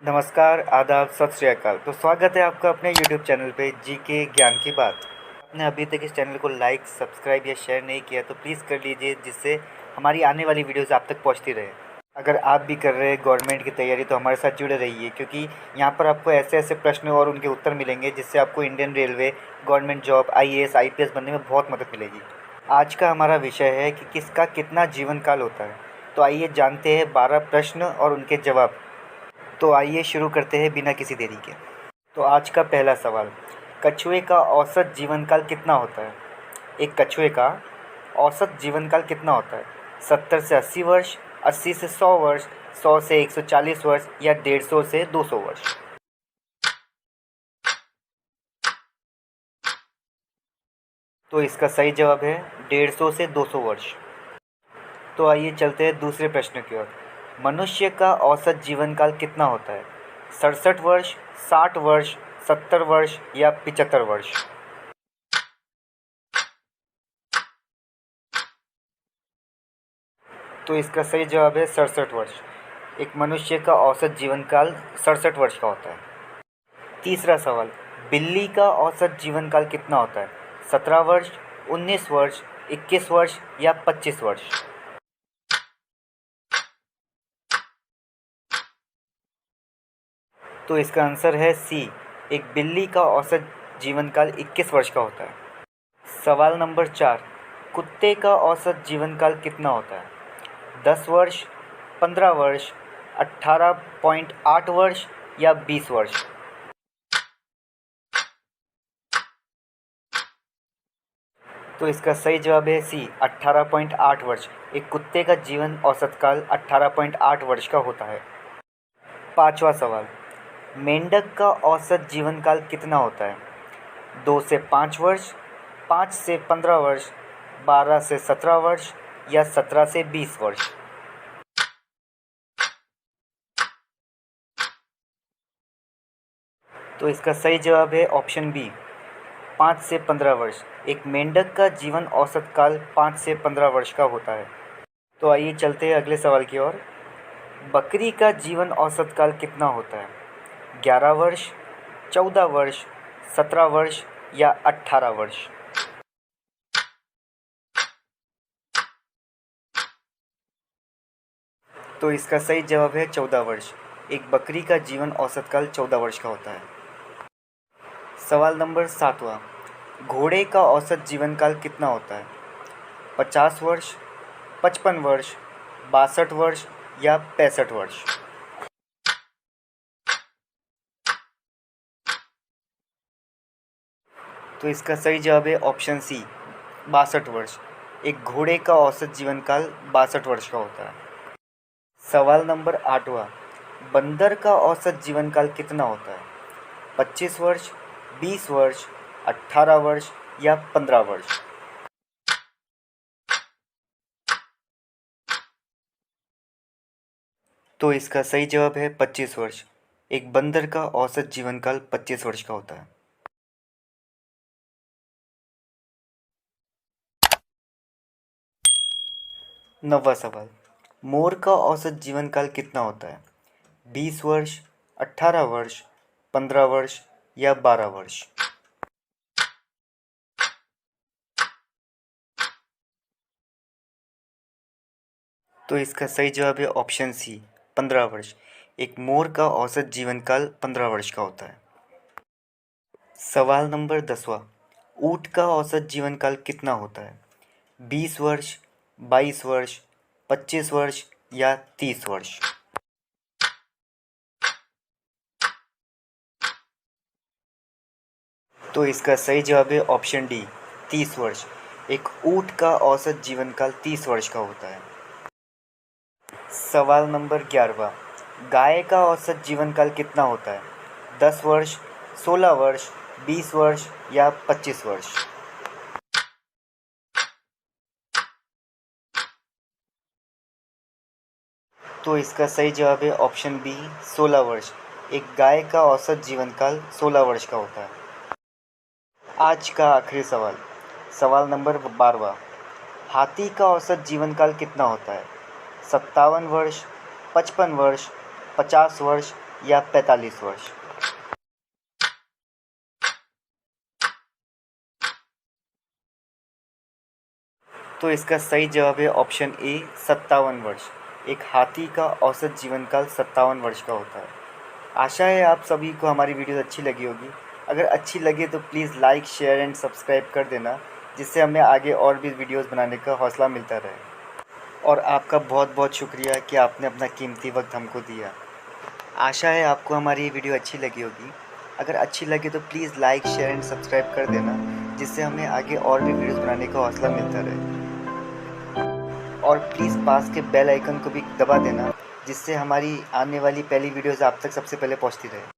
नमस्कार, आदाब, सत श्री अकाल। तो स्वागत है आपका अपने यूट्यूब चैनल पे जीके ज्ञान की बात। आपने अभी तक इस चैनल को लाइक, सब्सक्राइब या शेयर नहीं किया तो प्लीज़ कर लीजिए, जिससे हमारी आने वाली वीडियोस आप तक पहुंचती रहे। अगर आप भी कर रहे हैं गवर्नमेंट की तैयारी तो हमारे साथ जुड़े रहिए, क्योंकि यहाँ पर आपको ऐसे ऐसे प्रश्न और उनके उत्तर मिलेंगे जिससे आपको Indian railway, government job, IAS, IPS बनने में बहुत मदद मिलेगी। आज का हमारा विषय है कि किसका कितना जीवन काल होता है। तो आइए जानते हैं 12 प्रश्न और उनके जवाब। तो आइए शुरू करते हैं बिना किसी देरी के। तो आज का पहला सवाल, कछुए का औसत जीवन काल कितना होता है? एक कछुए का औसत जीवन काल कितना होता है? 70 से 80 वर्ष, 80 से 100 वर्ष, 100 से 140 वर्ष या 150 से 200 वर्ष? तो इसका सही जवाब है 150 से 200 वर्ष। तो आइए चलते हैं दूसरे प्रश्न की ओर। मनुष्य का औसत जीवन काल कितना होता है? 67 वर्ष, 60 वर्ष, 70 वर्ष या 75 वर्ष? तो इसका सही जवाब है 67 वर्ष। एक मनुष्य का औसत जीवन काल 67 वर्ष का होता है। तीसरा सवाल, बिल्ली का औसत जीवन काल कितना होता है? 17 वर्ष, 19 वर्ष, 21 वर्ष या 25 वर्ष? तो इसका आंसर है सी, एक बिल्ली का औसत जीवन काल 21 वर्ष का होता है। सवाल नंबर 4, कुत्ते का औसत जीवन काल कितना होता है? 10 वर्ष, 15 वर्ष, 18.8 वर्ष या 20 वर्ष? तो इसका सही जवाब है सी, 18.8 वर्ष। एक कुत्ते का जीवन औसत काल 18.8 वर्ष का होता है। पांचवा सवाल, मेंढक का औसत जीवन काल कितना होता है? 2 से 5 वर्ष, 5 से 15 वर्ष, 12 से 17 वर्ष या 17 से 20 वर्ष? तो इसका सही जवाब है ऑप्शन बी, 5 से 15 वर्ष। एक मेंढक का जीवन औसत काल 5 से 15 वर्ष का होता है। तो आइए चलते हैं अगले सवाल की ओर। बकरी का जीवन औसत काल कितना होता है? 11 वर्ष, 14 वर्ष, 17 वर्ष या 18 वर्ष? तो इसका सही जवाब है 14 वर्ष। एक बकरी का जीवन औसत काल 14 वर्ष का होता है। सवाल नंबर 7वां, घोड़े का औसत जीवन काल कितना होता है? 50 वर्ष, 55 वर्ष, 62 वर्ष या 65 वर्ष? तो इसका सही जवाब है ऑप्शन सी, 62 वर्ष। एक घोड़े का औसत जीवन काल 62 वर्ष का होता है। सवाल नंबर 8वां, बंदर का औसत जीवन काल कितना होता है? 25 वर्ष, 20 वर्ष, 18 वर्ष या 15 वर्ष? तो इसका सही जवाब है 25 वर्ष। एक बंदर का औसत जीवन काल 25 वर्ष का होता है। 9वां सवाल, मोर का औसत जीवन काल कितना होता है? 20 वर्ष, 18 वर्ष, 15 वर्ष या 12 वर्ष? तो इसका सही जवाब है ऑप्शन सी, 15 वर्ष। एक मोर का औसत जीवन काल 15 वर्ष का होता है। सवाल नंबर 10वां, ऊँट का औसत जीवन काल कितना होता है? 20 वर्ष, 22 वर्ष, 25 वर्ष या 30 वर्ष? तो इसका सही जवाब है ऑप्शन डी, 30 वर्ष। एक ऊँट का औसत जीवन काल 30 वर्ष का होता है। सवाल नंबर 11वां, गाय का औसत जीवन काल कितना होता है? 10 वर्ष, 16 वर्ष, 20 वर्ष या 25 वर्ष? तो इसका सही जवाब है ऑप्शन बी, 16 वर्ष। एक गाय का औसत जीवन काल 16 वर्ष का होता है। आज का आखिरी सवाल, सवाल नंबर 12वां, हाथी का औसत जीवन काल कितना होता है? 57 वर्ष, 55 वर्ष, 50 वर्ष या 45 वर्ष? तो इसका सही जवाब है ऑप्शन ए 57 वर्ष। एक हाथी का औसत जीवन काल 57 वर्ष का होता है। आशा है आप सभी को हमारी वीडियो अच्छी लगी होगी। अगर अच्छी लगे तो please like share and subscribe कर देना, जिससे हमें आगे और भी वीडियोस बनाने का हौसला मिलता रहे। और आपका बहुत बहुत शुक्रिया कि आपने अपना कीमती वक्त हमको दिया। आशा है आपको हमारी ये वीडियो अच्छी लगी होगी। अगर अच्छी लगे तो please like share and subscribe कर देना, जिससे हमें आगे और भी वीडियोस बनाने का हौसला मिलता रहे। और प्लीज़ पास के बेल आइकन को भी दबा देना, जिससे हमारी आने वाली पहली वीडियोस आप तक सबसे पहले पहुंचती रहे।